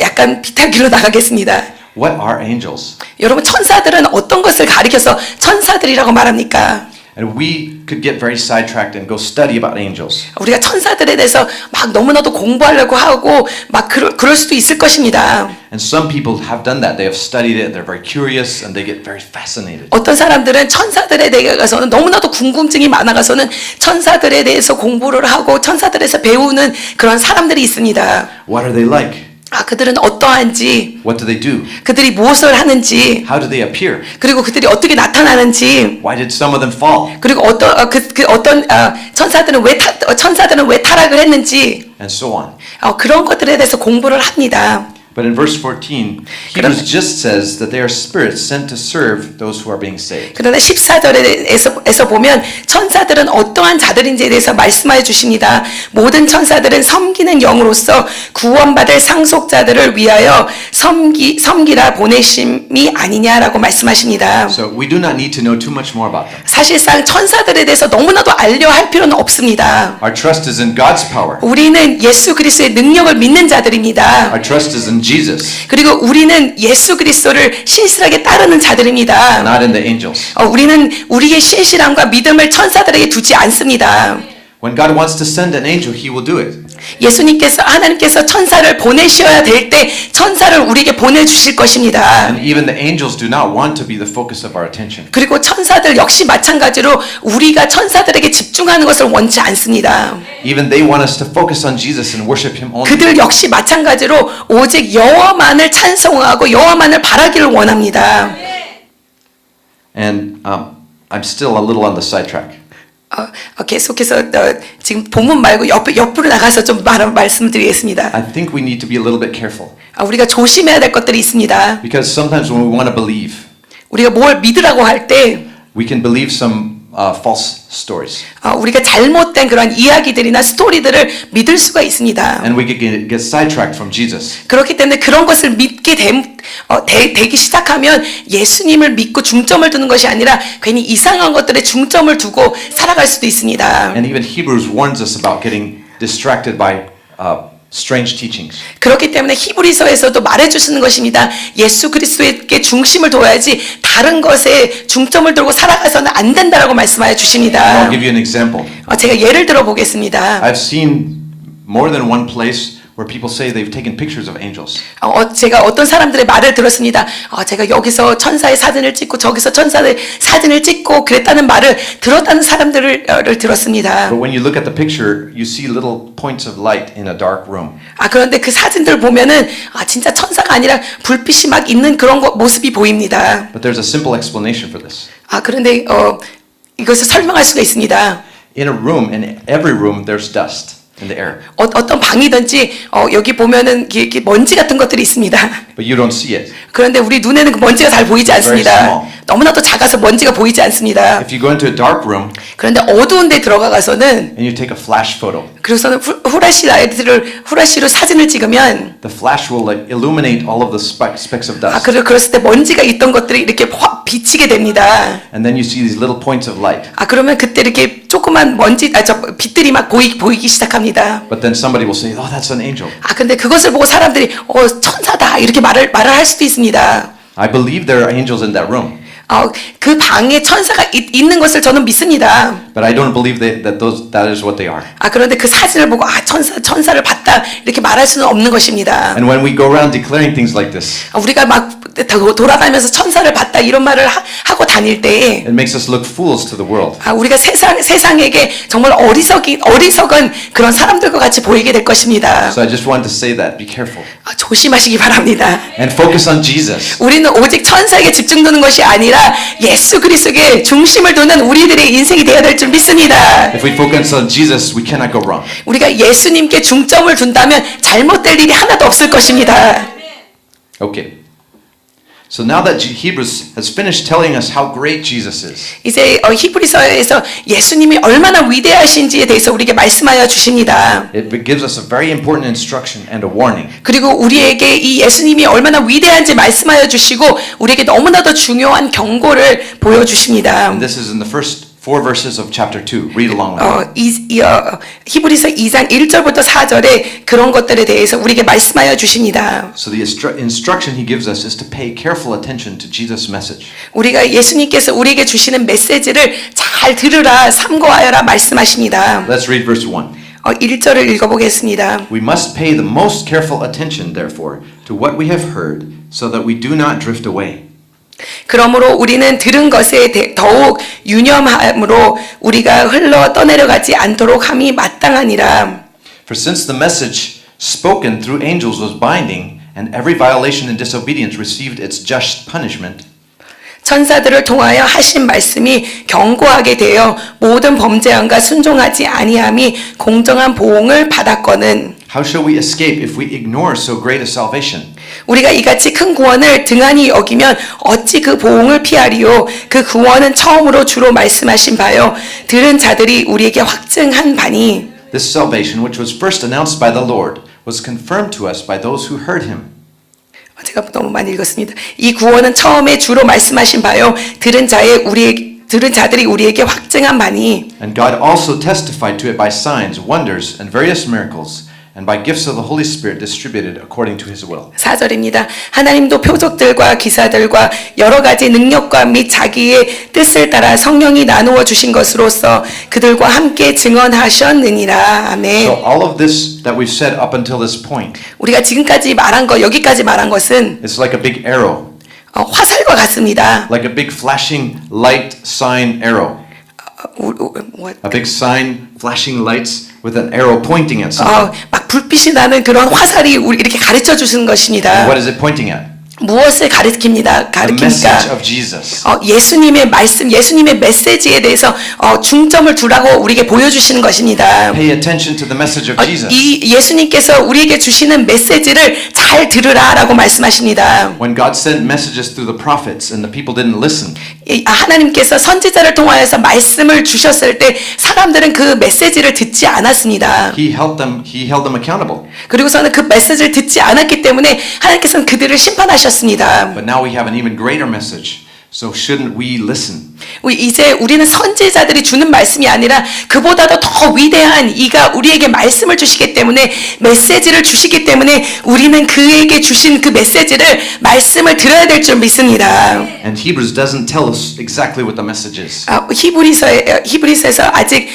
Speaker 2: 약간 비탈길로 나가겠습니다.
Speaker 1: What are angels?
Speaker 2: 여러분 천사들은 어떤 것을 가리켜서 천사들이라고 말합니까?
Speaker 1: And we could get very sidetracked and go study about angels.
Speaker 2: 우리가 천사들에 대해서 막 너무나도 공부하려고 하고 막 그럴 수도 있을 것입니다.
Speaker 1: And some people have done that. They have studied it. They're very curious and they get very fascinated.
Speaker 2: 어떤 사람들은 천사들에 대해서는 너무나도 궁금증이 많아가서는 천사들에 대해서 공부를 하고 천사들에서 배우는 그런 사람들이 있습니다.
Speaker 1: What are they like?
Speaker 2: 그들은 어떠한지,
Speaker 1: What do they do?
Speaker 2: 그들이 무엇을 하는지,
Speaker 1: How do they appear?
Speaker 2: 그리고 그들이 어떻게 나타나는지,
Speaker 1: Why did some of them fall?
Speaker 2: 그리고 천사들은 왜 타락을 했는지,
Speaker 1: And so on.
Speaker 2: 그런 것들에 대해서 공부를 합니다.
Speaker 1: But in verse 14, Hebrews just says that they are spirits sent to serve those who are being saved.
Speaker 2: 그러나 14절에서 보면 천사들은 어떠한 자들인지에 대해서 말씀하여 주십니다. 모든 천사들은 섬기는 영으로서 구원받을 상속자들을 위하여 섬기라 보내심이 아니냐라고 말씀하십니다.
Speaker 1: So we do not need to know too much more about them.
Speaker 2: 사실상 천사들에 대해서 너무나도 알려 할 필요는 없습니다.
Speaker 1: Our trust is in God's power.
Speaker 2: 우리는 예수 그리스도의 능력을 믿는 자들입니다.
Speaker 1: Our trust is in Jesus,
Speaker 2: 그리고 우리는 예수 그리스도를 신실하게 따르는 자들입니다.
Speaker 1: not in the angels.
Speaker 2: 우리는 우리의 신실함과 믿음을 천사들에게 두지 않습니다.
Speaker 1: When God wants to send an angel, He will do it.
Speaker 2: 하나님께서 천사를 보내셔야 될 때 천사를 우리에게 보내주실 것입니다.
Speaker 1: And even the angels do not want to be the focus of our attention.
Speaker 2: 그리고 천사들 역시 마찬가지로 우리가 천사들에게 집중하는 것을 원치 않습니다.
Speaker 1: Even they want us to focus on Jesus and worship Him only.
Speaker 2: 그들 역시 마찬가지로 오직 여호와만을 찬송하고 여호와만을 바라기를 원합니다.
Speaker 1: And I'm still a little on the sidetrack.
Speaker 2: 계속해서 지금 본문 말고 옆으로 나가서 좀 말씀드리겠습니다.
Speaker 1: I think we need to be a little bit careful.
Speaker 2: 우리가 조심해야 될 것들이 있습니다.
Speaker 1: Because sometimes when we want to believe,
Speaker 2: 우리가 뭘 믿으라고 할 때
Speaker 1: we can believe some false stories.
Speaker 2: 우리가 잘못된 그런 이야기들이나 스토리들을 믿을 수가 있습니다.
Speaker 1: And we get sidetracked from Jesus.
Speaker 2: 그렇기 때문에 그런 것을 믿게 되기 시작하면 예수님을 믿고 중점을 두는 것이 아니라 괜히 이상한 것들에 중점을 두고 살아갈 수도 있습니다.
Speaker 1: And even Hebrews warns us about getting distracted by strange teachings.
Speaker 2: 그렇기 때문에 히브리서에서도 말해주시는 것입니다. 예수 그리스도에게 중심을 둬야지 다른 것에 중점을 두고 살아가서는 안 된다라고 말씀하여 주십니다.
Speaker 1: I'll give you an example.
Speaker 2: 제가 예를 들어 보겠습니다.
Speaker 1: I've seen more than one place where people say they've taken pictures of angels.
Speaker 2: 제가 어떤 사람들의 말을 들었습니다. 제가 여기서 천사의 사진을 찍고 저기서 천사의 사진을 찍고 그랬다는 말을 들었다는 사람들을 들었습니다.
Speaker 1: But when you look at the picture, you see little points of light in a dark room.
Speaker 2: 그런데 그 사진들 보면은 진짜 천사가 아니라 불빛이 막 있는 그런 모습이 보입니다.
Speaker 1: But there's a simple explanation for this.
Speaker 2: 그런데 이것을 설명할 수가 있습니다.
Speaker 1: In a room, in every room, there's dust in the air.
Speaker 2: 어떤 방이든지 여기 보면은 이렇게 먼지 같은 것들이 있습니다.
Speaker 1: But you don't see it.
Speaker 2: 그런데 우리 눈에는 그 먼지가 잘 보이지
Speaker 1: Very
Speaker 2: 않습니다.
Speaker 1: small.
Speaker 2: 너무나도 작아서 먼지가 보이지 않습니다.
Speaker 1: If you go into a dark room
Speaker 2: 그런데 어두운 데 들어가서는
Speaker 1: and you take a flash photo,
Speaker 2: 그래서는 후라시로 사진을 찍으면
Speaker 1: the flash will like illuminate all of the specks of dust.
Speaker 2: 그랬을 때 먼지가 있던 것들이 이렇게 확 비치게 됩니다.
Speaker 1: And then you see these little points of light.
Speaker 2: 그러면 그때 이렇게 조그만 빛들이 막 보이기 시작합니다.
Speaker 1: But then somebody will say, "Oh, that's an angel."
Speaker 2: 근데 그것을 보고 사람들이 천사다 이렇게 말을 할 수도 있습니다.
Speaker 1: I believe there are angels in that room,
Speaker 2: 그 방에 천사가 있는 것을 저는 믿습니다.
Speaker 1: but I don't believe that is what they are.
Speaker 2: 그런데 그 사진을 보고 천사를 봤다 이렇게 말할 수는 없는 것입니다.
Speaker 1: And when we go around declaring things like this,
Speaker 2: 우리가 막 돌아가면서 천사를 봤다 이런 말을 하고 다닐 때에
Speaker 1: it makes us look fools to the world.
Speaker 2: 우리가 세상에게 정말 어리석은 그런 사람들과 같이 보이게 될 것입니다.
Speaker 1: So I just wanted to say that. Be careful.
Speaker 2: 조심하시기 바랍니다.
Speaker 1: And focus on Jesus.
Speaker 2: 우리는 오직 천사에게 집중두는 것이 아니라 예수 그리스도에게 중심을 두는 우리들의 인생이 되어야 될 줄 믿습니다.
Speaker 1: If we focus on Jesus, we cannot go wrong.
Speaker 2: 우리가 예수님께 중점을 둔다면 잘못될 일이 하나도 없을 것입니다.
Speaker 1: Okay. So now that Hebrews has finished telling us how great Jesus is,
Speaker 2: 이제 히브리서에서 예수님이 얼마나 위대하신지에 대해서 우리에게 말씀하여 주십니다.
Speaker 1: it gives us a very important instruction and a warning.
Speaker 2: 그리고 우리에게 이 예수님이 얼마나 위대한지 말씀하여 주시고 우리에게 너무나도 중요한 경고를 보여주십니다.
Speaker 1: And this is in the first 4 verses of chapter 2. Read along with me.
Speaker 2: 히브리서 2장 1절부터 4절에 그런 것들에 대해서 우리에게 말씀하여 주십니다.
Speaker 1: So the instruction he gives us is to pay careful attention to Jesus' message.
Speaker 2: 우리가 예수님께서 우리에게 주시는 메시지를 잘 들으라 삼고하여라 말씀하십니다.
Speaker 1: Let's read verse 1.
Speaker 2: 1절을 읽어보겠습니다.
Speaker 1: We must pay the most careful attention, therefore, to what we have heard, so that we do not drift away.
Speaker 2: 그러므로 우리는 들은 것에 더욱 유념함으로 우리가 흘러 떠내려가지 않도록 함이 마땅하니라.
Speaker 1: For since the message spoken through angels was binding, and every violation and disobedience received its just punishment,
Speaker 2: 천사들을 통하여 하신 말씀이 경고하게 되어 모든 범죄함과 순종하지 아니함이 공정한 보응을 받았거늘
Speaker 1: how shall we escape if we ignore so great a salvation?
Speaker 2: 우리가 이같이 큰 구원을 등한히 여기면 어찌 그 보응을 피하리요. 그 구원은 처음으로 주로 말씀하신 바요 들은 자들이 우리에게 확증한 바니
Speaker 1: This salvation, which was first announced by the Lord, was confirmed to us by those who heard him.
Speaker 2: 제가 너무 많이 읽었습니다. 이 구원은 처음에 주로 말씀하신 바요 들은 자들이 우리에게 확증한 바니
Speaker 1: And God also testified to it by signs, wonders, and various miracles, and by gifts of the Holy Spirit distributed according to his will.
Speaker 2: 4절입니다. 하나님도 표적들과 기사들과 여러 가지 능력과 및 자기의 뜻을 따라 성령이 나누어 주신 것으로서 그들과 함께 증언하셨느니라. 아멘.
Speaker 1: So all of this that we've said up until this point
Speaker 2: 우리가 지금까지 여기까지 말한 것은
Speaker 1: is like a big arrow,
Speaker 2: 화살과 같습니다.
Speaker 1: like a big flashing light sign arrow. A big sign flashing lights with an arrow pointing at something.
Speaker 2: 막 불빛이 나는 그런 화살이 우리 이렇게 가르쳐 주시는 것입니다.
Speaker 1: What is it pointing at?
Speaker 2: 무엇을 가르칩니까?
Speaker 1: The message of Jesus.
Speaker 2: 예수님의 말씀, 예수님의 메시지에 대해서 중점을 두라고 우리에게 보여주시는 것입니다.
Speaker 1: Pay attention to the message of Jesus.
Speaker 2: 이 예수님께서 우리에게 주시는 메시지를 잘 들으라라고 말씀하십니다.
Speaker 1: When God sent messages through the prophets and the people didn't listen,
Speaker 2: 하나님께서 선지자를 통하여서 말씀을 주셨을 때 사람들은 그 메시지를 듣지 않았습니다.
Speaker 1: He held them accountable.
Speaker 2: 그리고서는 그 메시지를 듣지 않았기 때문에 하나님께서는 그들을 심판하셨습니다.
Speaker 1: But now we have an even greater message. So shouldn't we listen?
Speaker 2: 이제 우리는 선지자들이 주는 말씀이 아니라 그보다도 더 위대한 이가 우리에게 말씀을 주시기 때문에 메시지를 주시기 때문에 우리는 그에게 주신 그 메시지를 말씀을 들어야 될 줄 믿습니다.
Speaker 1: And Hebrews doesn't tell us exactly what the message is.
Speaker 2: 히브리서에서 아직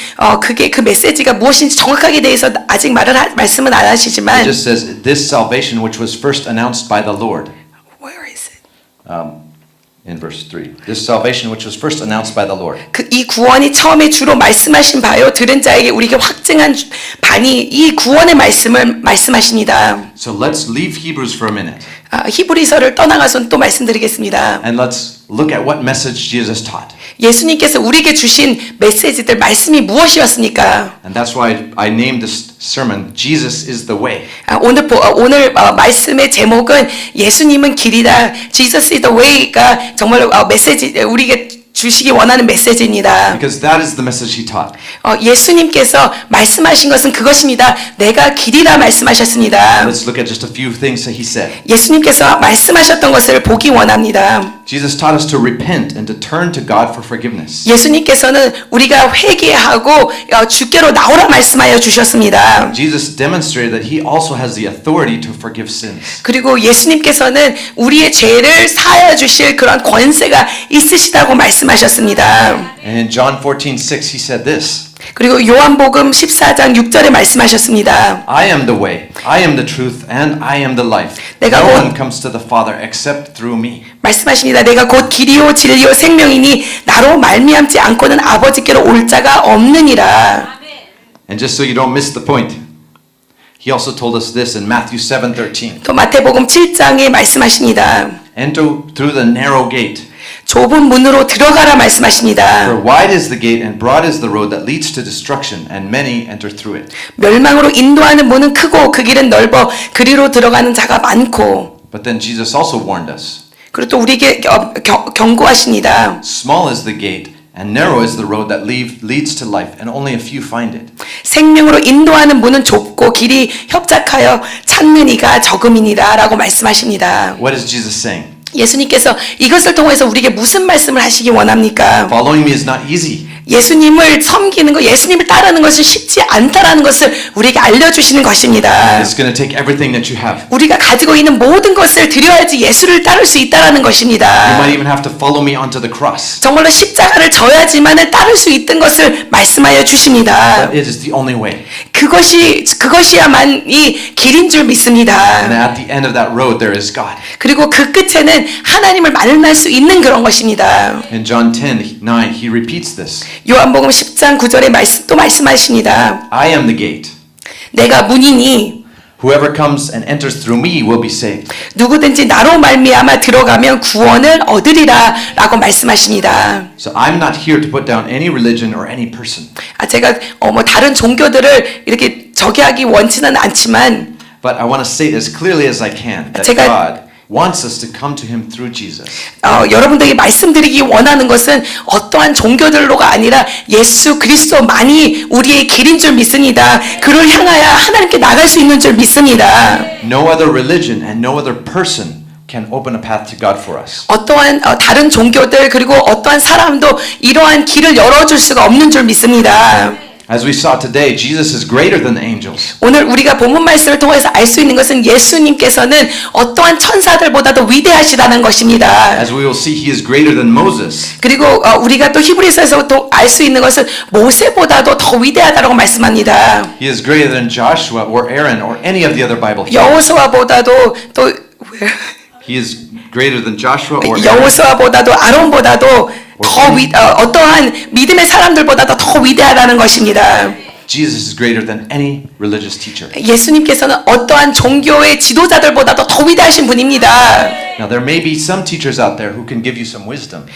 Speaker 2: 그 메시지가 무엇인지 정확하게 대해서 아직 말씀은 안
Speaker 1: It
Speaker 2: 하시지만
Speaker 1: just says this salvation which was first announced by the Lord.
Speaker 2: Where is it?
Speaker 1: In verse 3. This salvation which was first announced by the Lord.
Speaker 2: 이 구원이 처음에 주로 말씀하신 바요 들은 자에게 우리에게 확증한 바니 이 구원의 말씀을 말씀하십니다.
Speaker 1: So let's leave Hebrews for a minute.
Speaker 2: 히브리서를 떠나가서 또 말씀드리겠습니다.
Speaker 1: And let's look at what message Jesus taught.
Speaker 2: 예수님께서 우리에게 주신 메시지들 말씀이 무엇이었습니까?
Speaker 1: And that's why I named this sermon Jesus is the way.
Speaker 2: 오늘 말씀의 제목은 예수님은 길이다. Jesus is the way가 정말 메시지 우리에게 주시기 원하는 메시지입니다.
Speaker 1: Because that is the message he taught.
Speaker 2: 예수님께서 말씀하신 것은 그것입니다. 내가 길이라 말씀하셨습니다.
Speaker 1: Let's look at just a few things that he said.
Speaker 2: 예수님께서 말씀하셨던 것을 보기 원합니다.
Speaker 1: Jesus taught us to repent and to turn to God for forgiveness.
Speaker 2: 예수님께서는 우리가 회개하고 주께로 나오라 말씀하여 주셨습니다.
Speaker 1: Jesus demonstrated that he also has the authority to forgive sins.
Speaker 2: 그리고 예수님께서는 우리의 죄를 사하여 주실 그런 권세가 있으시다고 말씀하셨습니다.
Speaker 1: And in John 14:6 he said this.
Speaker 2: 그리고 요한복음 14장 6절에 말씀하셨습니다.
Speaker 1: I am the way, I am the truth, and I am the life.
Speaker 2: 내가
Speaker 1: No
Speaker 2: 곧-
Speaker 1: one comes to the Father except through me.
Speaker 2: 말씀하십니다. 내가 곧 길이요 진리요 생명이니 나로 말미암지 않고는 아버지께로 올 자가 없느니라.
Speaker 1: And just so you don't miss the point, he also told us this in Matthew 7:13.
Speaker 2: 또 마태복음 7장에 말씀하십니다.
Speaker 1: Enter through the narrow gate.
Speaker 2: 좁은 문으로 들어가라 말씀하십니다.
Speaker 1: For wide is the gate and broad is the road that leads to destruction, and many enter through it.
Speaker 2: 멸망으로 인도하는 문은 크고 그 길은 넓어 그리로 들어가는 자가 많고.
Speaker 1: But then Jesus also warned us.
Speaker 2: 그리고 또 우리에게 경고하십니다.
Speaker 1: Small is the gate and narrow is the road that leads to life, and only a few find it.
Speaker 2: 생명으로 인도하는 문은 좁고 길이 협착하여 찾는 이가 적음이니라라고 말씀하십니다.
Speaker 1: What is Jesus saying?
Speaker 2: 예수님께서 이것을 통해서 우리에게 무슨 말씀을 하시기 원합니까?
Speaker 1: Following me is not easy.
Speaker 2: 예수님을 섬기는 것, 예수님을 따르는 것은 쉽지 않다라는 것을 우리에게 알려주시는 것입니다.
Speaker 1: It's going to take everything that you have.
Speaker 2: 우리가 가지고 있는 모든 것을 드려야지 예수를 따를 수 있다라는
Speaker 1: You
Speaker 2: 것입니다.
Speaker 1: might even have to follow me onto the cross.
Speaker 2: 정말로 십자가를 져야지만은 따를 수 있는 것을 말씀하여 주십니다.
Speaker 1: But it is the only way.
Speaker 2: 그것이야만이 길인 줄 믿습니다.
Speaker 1: And at the end of that road, there is God.
Speaker 2: 그리고 그 끝에는 하나님을 만날 수 있는 그런 것입니다.
Speaker 1: In John 10:9, he repeats this.
Speaker 2: 요한복음 10장 9절에 또 말씀하십니다.
Speaker 1: I am the gate.
Speaker 2: 내가 문이니
Speaker 1: Whoever comes and enters through me will be saved.
Speaker 2: 누구든지 나로 말미암아 들어가면 구원을 얻으리라라고 말씀하십니다.
Speaker 1: So I'm not here to put down any religion or any person.
Speaker 2: 제가 뭐 다른 종교들을 이렇게 저기하기 원치는 않지만
Speaker 1: But I want to say as clearly as I can that
Speaker 2: 제가-
Speaker 1: God wants us to come to him through Jesus.
Speaker 2: 여러분들에게 말씀드리기 원하는 것은 어떠한 종교들로가 아니라 예수 그리스도만이 우리의 길인 줄 믿습니다. 그를 향하여 하나님께 나갈 수 있는 줄 믿습니다.
Speaker 1: No other religion and no other person can open a path to God for us.
Speaker 2: 어떠한 다른 종교들 그리고 어떠한 사람도 이러한 길을 열어줄 수가 없는 줄 믿습니다.
Speaker 1: As we saw today, Jesus is greater than the angels.
Speaker 2: 오늘 우리가 본문 말씀을 통해서 알 수 있는 것은 예수님께서는 어떠한 천사들보다도 위대하시다는 것입니다.
Speaker 1: As we will see, he is greater than Moses.
Speaker 2: 그리고 우리가 또 히브리서에서 또 알 수 있는 것은 모세보다도 더 위대하다고 말씀합니다.
Speaker 1: He is greater than Joshua or Aaron or any of the other Bible heroes.
Speaker 2: 여호수아보다도 또
Speaker 1: He is greater than Joshua or Aaron.
Speaker 2: 여호수아보다도 아론보다도 더 어떠한 믿음의 사람들보다도 더 위대하다는 것입니다.
Speaker 1: Jesus is greater than any religious teacher.
Speaker 2: 예수님께서는 어떠한 종교의 지도자들보다도 더 위대하신 분입니다.
Speaker 1: Now there may be some teachers out there who can give you some wisdom.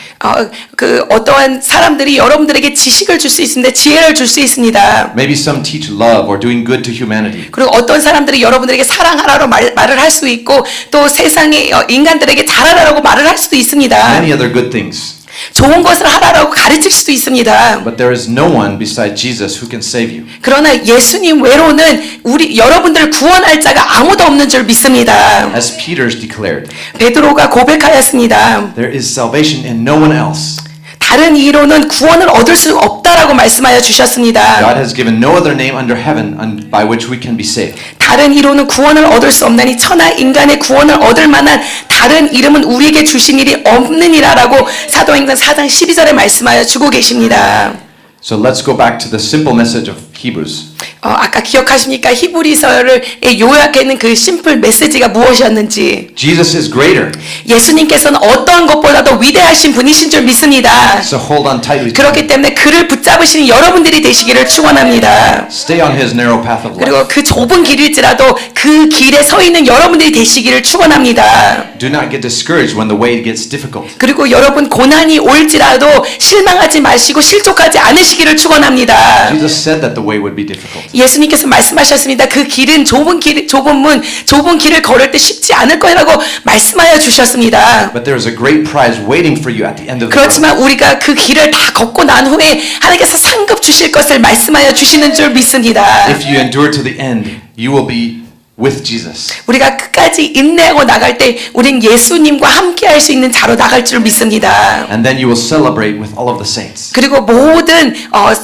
Speaker 2: 그 어떠한 사람들이 여러분들에게 지식을 줄 수 있습니다. 지혜를 줄 수 있습니다.
Speaker 1: Maybe some teach love or doing good to humanity.
Speaker 2: 그리고 어떤 사람들이 여러분들에게 사랑하라고 말을 할 수 있고 또 세상의 인간들에게 잘하라고 말을 할 수도 있습니다.
Speaker 1: Many other good things.
Speaker 2: 좋은 것을 하라고 가르칠 수도 있습니다.
Speaker 1: But there is no one beside Jesus who can save you.
Speaker 2: 그러나 예수님 외로는 여러분들을 구원할 자가 아무도 없는 줄 믿습니다.
Speaker 1: As Peter's declared,
Speaker 2: 베드로가 고백하였습니다.
Speaker 1: there is salvation in no one else.
Speaker 2: 다른 이로는 구원을 얻을 수 없다라고 말씀하여 주셨습니다.
Speaker 1: God has given no other name under heaven by which we can be saved.
Speaker 2: 다른 이로는 구원을 얻을 수 없나니 천하 인간의 구원을 얻을 만한 다른 이름은 우리에게 주신 일이 없느니라라고 사도행전 4장 12절에 말씀하여 주고 계십니다.
Speaker 1: So let's go back to the simple message of Hebrews.
Speaker 2: 아까 기억하십니까? 히브리서를 요약하는 그 심플 메시지가 무엇이었는지.
Speaker 1: Jesus is greater.
Speaker 2: 예수님께서는 어떠한 것보다도 위대하신 분이신 줄 믿습니다.
Speaker 1: So hold on tightly. to
Speaker 2: 그렇기
Speaker 1: him.
Speaker 2: 때문에 그를 붙잡으시는 여러분들이 되시기를 축원합니다.
Speaker 1: Stay on his narrow path of life.
Speaker 2: 그리고 그 좁은 길일지라도 그 길에 서 있는 여러분들이 되시기를 축원합니다.
Speaker 1: Do not get discouraged when the way gets difficult.
Speaker 2: 그리고 여러분 고난이 올지라도 실망하지 마시고 실족하지 않으시기를 축원합니다.
Speaker 1: Jesus said that the way would be difficult.
Speaker 2: 예수님께서 말씀하셨습니다. 그 길은 좁은 길을 걸을 때 쉽지 않을 거라고 말씀하여 주셨습니다.
Speaker 1: But there is a great prize waiting for you at the end of the road.
Speaker 2: 그렇지만 우리가 그 길을 다 걷고 난 후에 하나님께서 상급 주실 것을 말씀하여 주시는 줄 믿습니다.
Speaker 1: If you endure to the end, you will be with Jesus.
Speaker 2: 우리가 끝까지 인내하고 나갈 때 우린 예수님과 함께 할 수 있는 자로 나갈 줄 믿습니다.
Speaker 1: And then you will celebrate with all of the saints.
Speaker 2: 그리고 모든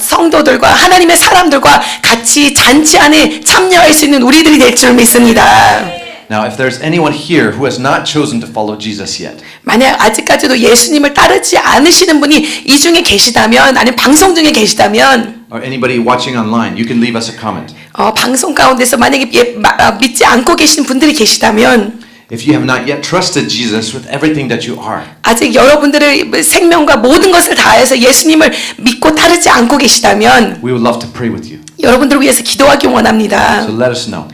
Speaker 2: 성도들과 하나님의 사람들과 같이 잔치 안에 참여할 수 있는 우리들이 될 줄 믿습니다.
Speaker 1: Now, if there's anyone here who has not chosen to follow Jesus yet,
Speaker 2: 만약 아직까지도 예수님을 따르지 않으시는 분이 이 중에 계시다면 아니면 방송 중에 계시다면
Speaker 1: or anybody watching online, you can leave us a comment.
Speaker 2: 방송 가운데서 만약에 믿지 않고 계신 분들이 계시다면
Speaker 1: If you have not yet trusted Jesus with everything that you are,
Speaker 2: 아직 여러분들의 생명과 모든 것을 다해서 예수님을 믿고 따르지 않고 계시다면
Speaker 1: we would love to pray with you.
Speaker 2: 여러분들을 위해서 기도하기 원합니다.
Speaker 1: So let us know.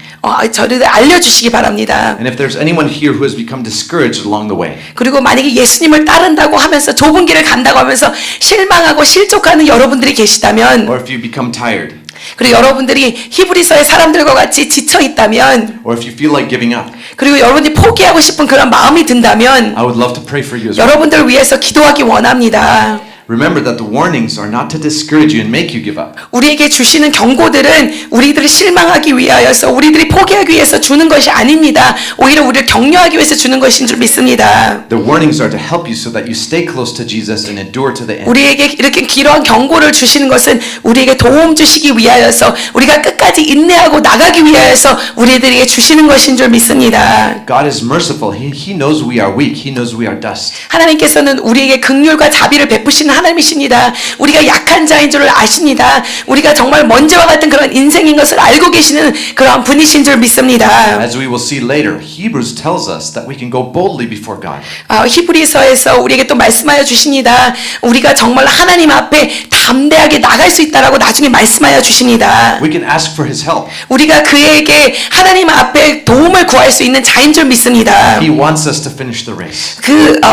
Speaker 2: 저를 알려주시기 바랍니다.
Speaker 1: And if there's anyone here who has become discouraged along the way,
Speaker 2: 그리고 만약에 예수님을 따른다고 하면서 좁은 길을 간다고 하면서 실망하고 실족하는 여러분들이 계시다면
Speaker 1: or if you become tired,
Speaker 2: 그리고 여러분들이 히브리서의 사람들과 같이 지쳐 있다면
Speaker 1: or if you feel like giving up,
Speaker 2: 그리고 여러분이 포기하고 싶은 그런 마음이 든다면
Speaker 1: I would love to pray for you as well.
Speaker 2: 여러분들을 위해서 기도하기 원합니다.
Speaker 1: Remember that the warnings are not to discourage you and make you give up.
Speaker 2: 우리에게 주시는 경고들은 우리들이 실망하기 위하여서 우리들이 포기하기 위해서 주는 것이 아닙니다. 오히려 우리를 격려하기 위해서 주는 것인 줄 믿습니다.
Speaker 1: The warnings are to help you so that you stay close to Jesus and endure to the end.
Speaker 2: 우리에게 이렇게 기러한 경고를 주시는 것은 우리에게 도움 주시기 위하여서 우리가 끝까지 인내하고 나가기 위하여서 우리들에게 주시는 것인 줄 믿습니다.
Speaker 1: God is merciful. He knows we are weak. He knows we are dust.
Speaker 2: 하나님께서는 우리에게 긍휼과 자비를 베푸시는 하나님이십니다. 우리가 약한 자인 줄을 아십니다. 우리가 정말 먼지와 같은 그런 인생인 것을 알고 계시는 그런 분이신 줄 믿습니다.
Speaker 1: As we will see later, Hebrews tells us that we can go boldly before God.
Speaker 2: 히브리서에서 우리에게 또 말씀하여 주십니다. 우리가 정말 하나님 앞에 담대하게 나갈 수 있다라고 나중에 말씀하여 주십니다.
Speaker 1: We can ask for His help.
Speaker 2: 우리가 그에게 하나님 앞에 도움을 구할 수 있는 자인 줄 믿습니다.
Speaker 1: He wants us to finish the race.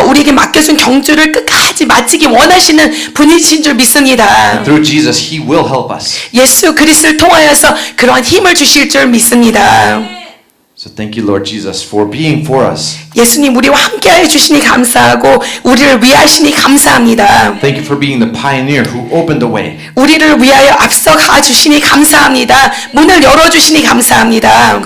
Speaker 2: 우리에게 맡겨준 경주를 끝까지 마치기 원하시는 분이신 줄 믿습니다.
Speaker 1: Through Jesus, He will help us.
Speaker 2: 예수 그리스도를 통하여서 그러한 힘을 주실 줄 믿습니다.
Speaker 1: So thank you, Lord Jesus, for being for us.
Speaker 2: 예수님 우리와 함께하여 주시니 감사하고 우리를 위하시니 감사합니다.
Speaker 1: Thank you for being the pioneer who opened the way.
Speaker 2: 우리를 위하여 앞서가 주시니 감사합니다. 문을 열어주시니 감사합니다.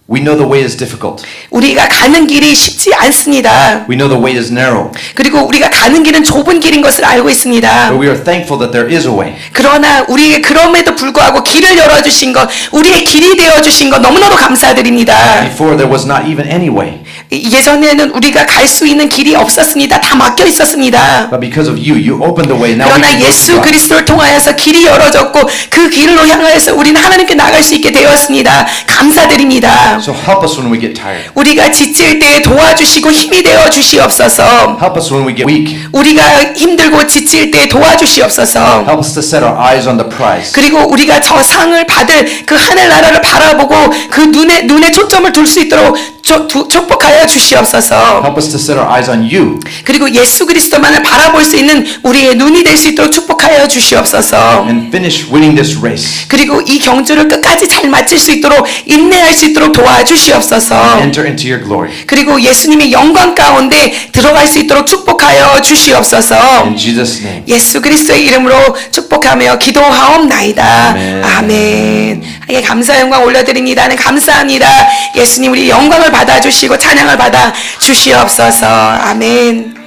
Speaker 1: We know the way is difficult.
Speaker 2: 우리가 가는 길이 쉽지 않습니다.
Speaker 1: We know the way is narrow.
Speaker 2: 그리고 우리가 가는 길은 좁은 길인 것을 알고 있습니다.
Speaker 1: But we are thankful that there is a way.
Speaker 2: 그러나 우리에게 그럼에도 불구하고 길을 열어주신 것, 우리의 길이 되어주신 것 너무나도 감사드립니다.
Speaker 1: Before there was not even any way.
Speaker 2: 예전에는 우리가 갈 수 있는 길이 없었습니다. 다 막혀 있었습니다.
Speaker 1: But because of you, you opened the way. Now we
Speaker 2: 그러나
Speaker 1: can go to
Speaker 2: 예수
Speaker 1: God.
Speaker 2: 그리스도를 통하여서 길이 열어졌고 그 길로 향하여서 우리는 하나님께 나갈 수 있게 되었습니다. 감사드립니다.
Speaker 1: So help us when we get tired.
Speaker 2: 우리가 지칠 때에 도와주시고 힘이 되어 주시옵소서.
Speaker 1: Help us when we get weak.
Speaker 2: 우리가 힘들고 지칠 때에 도와주시옵소서.
Speaker 1: Help us to set our eyes on the prize.
Speaker 2: 그리고 우리가 저 상을 받을 그 하늘나라를 바라보고 그 눈에 초점을 둘 수 있도록 축복하여 주시옵소서.
Speaker 1: Help us to set our eyes on you.
Speaker 2: 그리고 예수 그리스도만을 바라볼 수 있는 우리의 눈이 될 수 있도록 축복하여 주시옵소서.
Speaker 1: And finish winning this race.
Speaker 2: 그리고 이 경주를 끝까지 잘 마칠 수 있도록 인내할 수 있도록 도와주시옵소서.
Speaker 1: Enter into your glory.
Speaker 2: 그리고 예수님의 영광 가운데 들어갈 수 있도록 축복하여 주시옵소서.
Speaker 1: In Jesus' name.
Speaker 2: 예수 그리스도의 이름으로 축복하며 기도하옵나이다.
Speaker 1: 아멘.
Speaker 2: 아멘. 하나님께 감사 영광 올려드립니다. 네, 감사합니다. 예수님 우리 영광을 받아주시고 찬양을 받아 주시옵소서. 아멘.